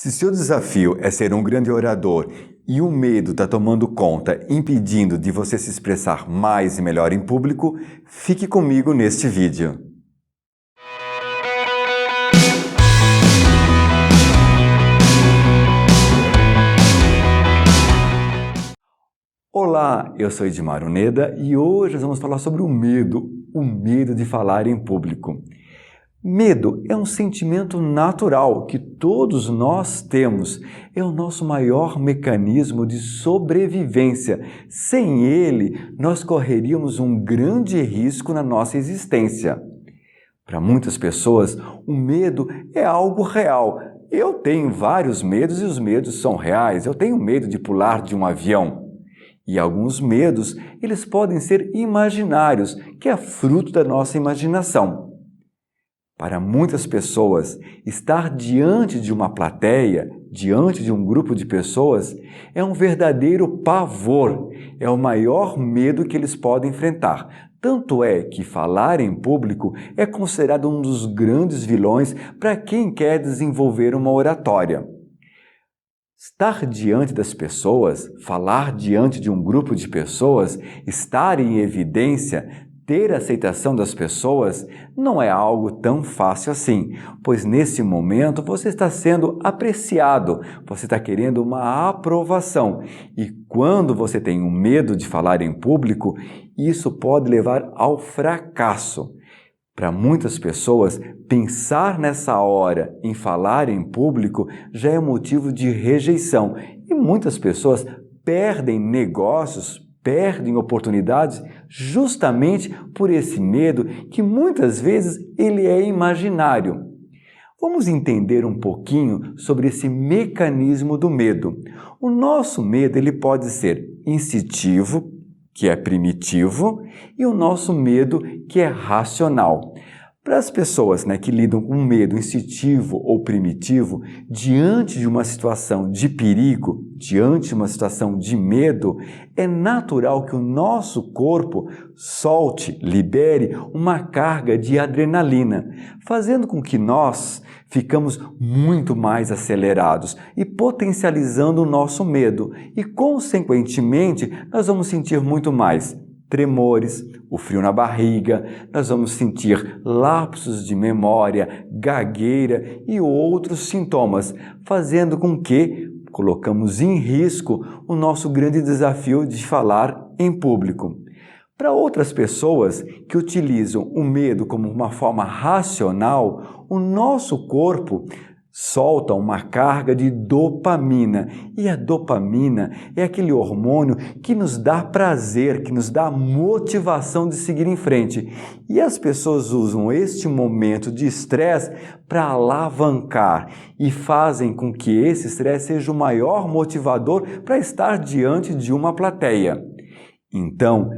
Se seu desafio é ser um grande orador e o medo está tomando conta, impedindo de você se expressar mais e melhor em público, fique comigo neste vídeo. Olá, eu sou Edmar Uneda e hoje nós vamos falar sobre o medo de falar em público. Medo é um sentimento natural que todos nós temos. É o nosso maior mecanismo de sobrevivência. Sem ele, nós correríamos um grande risco na nossa existência. Para muitas pessoas, o medo é algo real. Eu tenho vários medos e os medos são reais. Eu tenho medo de pular de um avião. E alguns medos, eles podem ser imaginários, que é fruto da nossa imaginação. Para muitas pessoas, estar diante de uma plateia, diante de um grupo de pessoas, é um verdadeiro pavor, é o maior medo que eles podem enfrentar. Tanto é que falar em público é considerado um dos grandes vilões para quem quer desenvolver uma oratória. Estar diante das pessoas, falar diante de um grupo de pessoas, estar em evidência, ter a aceitação das pessoas não é algo tão fácil assim, pois nesse momento você está sendo apreciado, você está querendo uma aprovação. E quando você tem um medo de falar em público, isso pode levar ao fracasso. Para muitas pessoas, pensar nessa hora em falar em público já é motivo de rejeição. E muitas pessoas perdem negócios, perdem oportunidades justamente por esse medo que muitas vezes ele é imaginário. Vamos entender um pouquinho sobre esse mecanismo do medo. O nosso medo ele pode ser instintivo, que é primitivo, e o nosso medo que é racional. Para as pessoas que lidam com medo instintivo ou primitivo, diante de uma situação de perigo, diante de uma situação de medo, é natural que o nosso corpo solte, libere uma carga de adrenalina, fazendo com que nós ficamos muito mais acelerados e potencializando o nosso medo. E, consequentemente, nós vamos sentir muito mais tremores, o frio na barriga, nós vamos sentir lapsos de memória, gagueira e outros sintomas, fazendo com que colocamos em risco o nosso grande desafio de falar em público. Para outras pessoas que utilizam o medo como uma forma racional, o nosso corpo solta uma carga de dopamina. E a dopamina é aquele hormônio que nos dá prazer, que nos dá motivação de seguir em frente. E as pessoas usam este momento de estresse para alavancar e fazem com que esse estresse seja o maior motivador para estar diante de uma plateia. Então,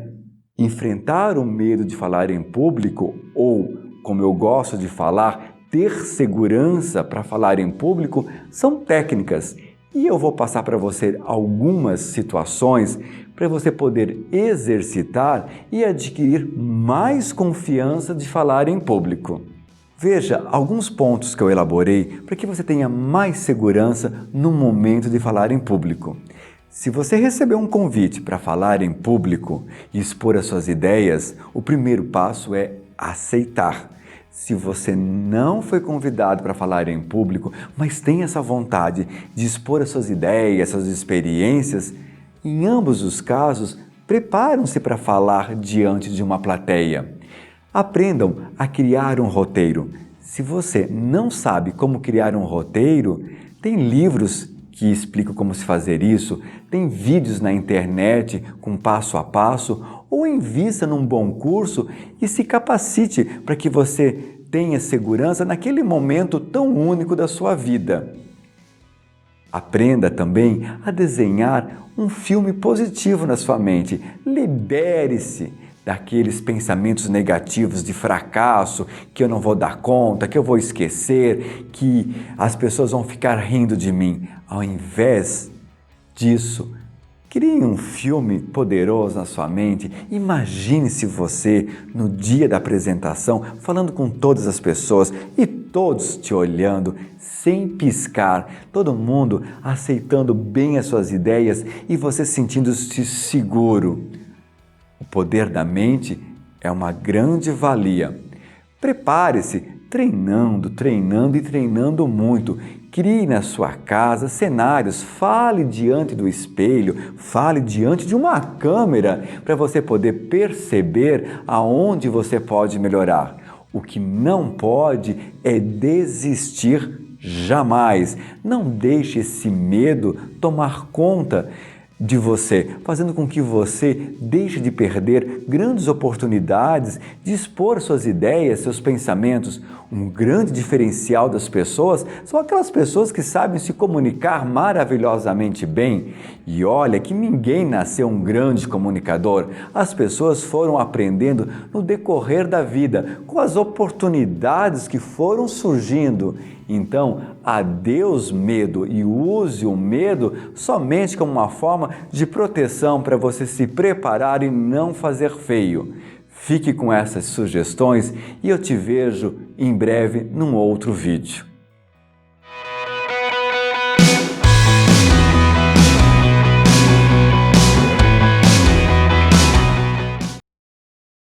enfrentar o medo de falar em público ou, como eu gosto de falar, ter segurança para falar em público são técnicas. E eu vou passar para você algumas situações para você poder exercitar e adquirir mais confiança de falar em público. Veja alguns pontos que eu elaborei para que você tenha mais segurança no momento de falar em público. Se você recebeu um convite para falar em público e expor as suas ideias, o primeiro passo é aceitar. Se você não foi convidado para falar em público, mas tem essa vontade de expor as suas ideias, suas experiências, em ambos os casos, preparam-se para falar diante de uma plateia. Aprendam a criar um roteiro. Se você não sabe como criar um roteiro, tem livros que explicam como se fazer isso, tem vídeos na internet com passo a passo, ou invista num bom curso e se capacite para que você tenha segurança naquele momento tão único da sua vida. Aprenda também a desenhar um filme positivo na sua mente. Libere-se daqueles pensamentos negativos de fracasso, que eu não vou dar conta, que eu vou esquecer, que as pessoas vão ficar rindo de mim. Ao invés disso, crie um filme poderoso na sua mente. Imagine-se você no dia da apresentação, falando com todas as pessoas e todos te olhando. sem piscar, todo mundo aceitando bem as suas ideias e você sentindo-se seguro. O poder da mente é uma grande valia. Prepare-se treinando, treinando e treinando muito. Crie na sua casa cenários, fale diante do espelho, fale diante de uma câmera para você poder perceber aonde você pode melhorar. O que não pode é desistir jamais. Não deixe esse medo tomar conta de você, fazendo com que você deixe de perder grandes oportunidades de expor suas ideias, seus pensamentos. Um grande diferencial das pessoas são aquelas pessoas que sabem se comunicar maravilhosamente bem. E olha que ninguém nasceu um grande comunicador. As pessoas foram aprendendo no decorrer da vida, com as oportunidades que foram surgindo. Então, adeus medo e use o medo somente como uma forma de proteção para você se preparar e não fazer feio. Fique com essas sugestões e eu te vejo em breve num outro vídeo.